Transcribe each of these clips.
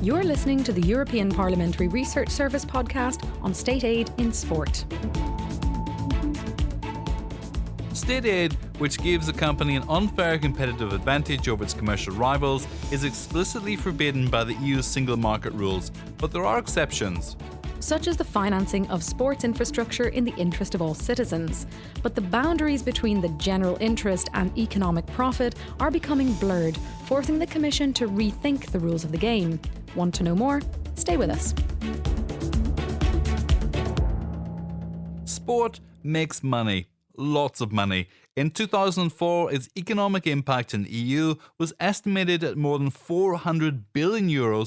You're listening to the European Parliamentary Research Service podcast on state aid in sport. State aid, which gives a company an unfair competitive advantage over its commercial rivals, is explicitly forbidden by the EU's single market rules, but there are exceptions. Such as the financing of sports infrastructure in the interest of all citizens. But the boundaries between the general interest and economic profit are becoming blurred, forcing the Commission to rethink the rules of the game. Want to know more? Stay with us. Sport makes money. Lots of money. In 2004, its economic impact in the EU was estimated at more than €400 billion.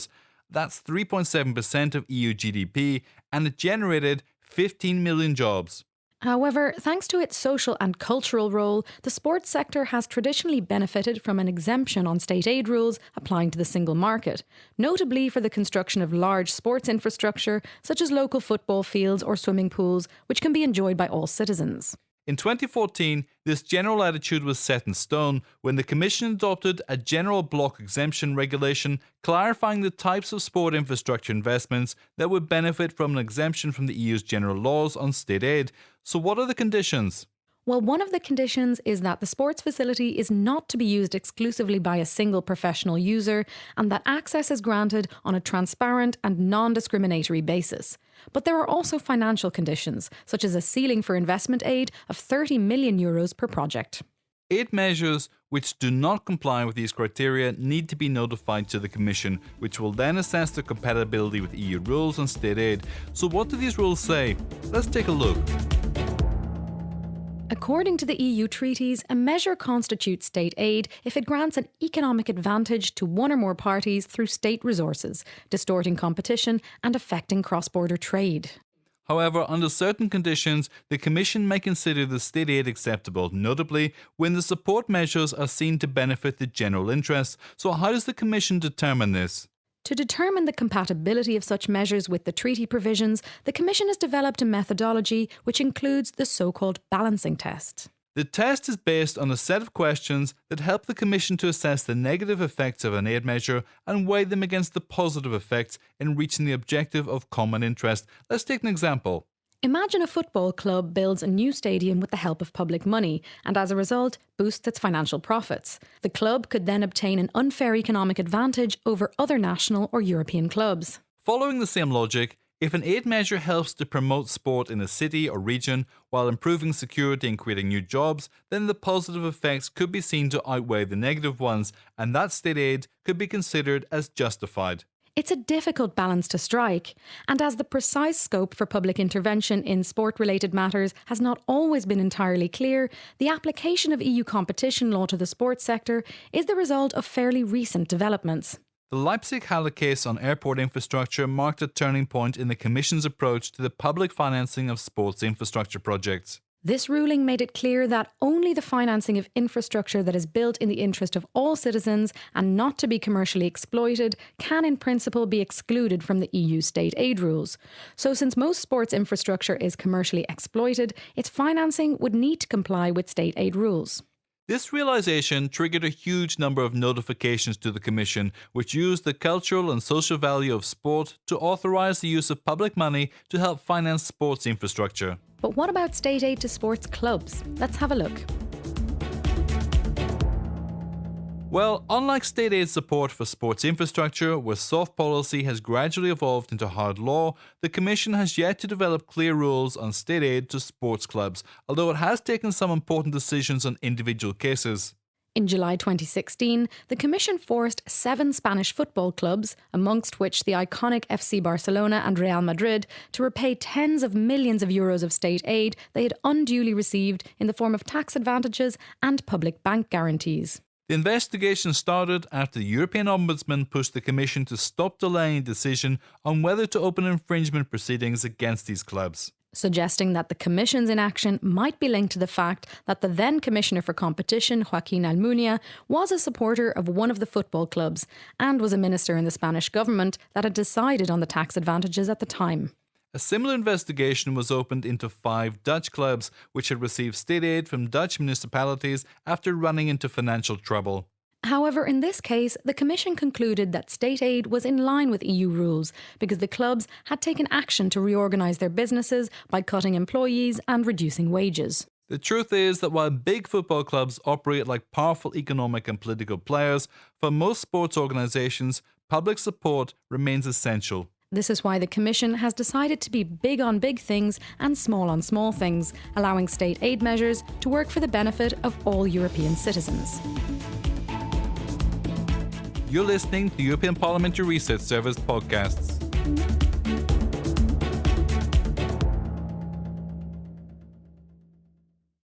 That's 3.7% of EU GDP, and it generated 15 million jobs. However, thanks to its social and cultural role, the sports sector has traditionally benefited from an exemption on state aid rules applying to the single market, notably for the construction of large sports infrastructure such as local football fields or swimming pools, which can be enjoyed by all citizens. In 2014, this general attitude was set in stone when the Commission adopted a general block exemption regulation clarifying the types of sport infrastructure investments that would benefit from an exemption from the EU's general laws on state aid. So what are the conditions? Well, one of the conditions is that the sports facility is not to be used exclusively by a single professional user and that access is granted on a transparent and non-discriminatory basis. But there are also financial conditions, such as a ceiling for investment aid of €30 million per project. Aid measures which do not comply with these criteria need to be notified to the Commission, which will then assess their compatibility with EU rules on state aid. So what do these rules say? Let's take a look. According to the EU treaties, a measure constitutes state aid if it grants an economic advantage to one or more parties through state resources, distorting competition and affecting cross-border trade. However, under certain conditions, the Commission may consider the state aid acceptable, notably when the support measures are seen to benefit the general interest. So how does the Commission determine this? To determine the compatibility of such measures with the treaty provisions, the Commission has developed a methodology which includes the so-called balancing test. The test is based on a set of questions that help the Commission to assess the negative effects of an aid measure and weigh them against the positive effects in reaching the objective of common interest. Let's take an example. Imagine a football club builds a new stadium with the help of public money and as a result boosts its financial profits. The club could then obtain an unfair economic advantage over other national or European clubs. Following the same logic, if an aid measure helps to promote sport in a city or region while improving security and creating new jobs, then the positive effects could be seen to outweigh the negative ones, and that state aid could be considered as justified. It's a difficult balance to strike, and as the precise scope for public intervention in sport-related matters has not always been entirely clear, the application of EU competition law to the sports sector is the result of fairly recent developments. The Leipzig-Halle case on airport infrastructure marked a turning point in the Commission's approach to the public financing of sports infrastructure projects. This ruling made it clear that only the financing of infrastructure that is built in the interest of all citizens and not to be commercially exploited can in principle be excluded from the EU state aid rules. So since most sports infrastructure is commercially exploited, its financing would need to comply with state aid rules. This realisation triggered a huge number of notifications to the Commission, which used the cultural and social value of sport to authorise the use of public money to help finance sports infrastructure. But what about state aid to sports clubs? Let's have a look. Well, unlike state aid support for sports infrastructure, where soft policy has gradually evolved into hard law, the Commission has yet to develop clear rules on state aid to sports clubs, although it has taken some important decisions on individual cases. In July 2016, the Commission forced 7 Spanish football clubs, amongst which the iconic FC Barcelona and Real Madrid, to repay tens of millions of euros of state aid they had unduly received in the form of tax advantages and public bank guarantees. The investigation started after the European Ombudsman pushed the Commission to stop delaying a decision on whether to open infringement proceedings against these clubs, suggesting that the Commission's inaction might be linked to the fact that the then Commissioner for Competition, Joaquín Almunia, was a supporter of one of the football clubs and was a minister in the Spanish government that had decided on the tax advantages at the time. A similar investigation was opened into 5 Dutch clubs which had received state aid from Dutch municipalities after running into financial trouble. However, in this case, the Commission concluded that state aid was in line with EU rules because the clubs had taken action to reorganise their businesses by cutting employees and reducing wages. The truth is that while big football clubs operate like powerful economic and political players, for most sports organisations, public support remains essential. This is why the Commission has decided to be big on big things and small on small things, allowing state aid measures to work for the benefit of all European citizens. You're listening to the European Parliamentary Research Service podcasts.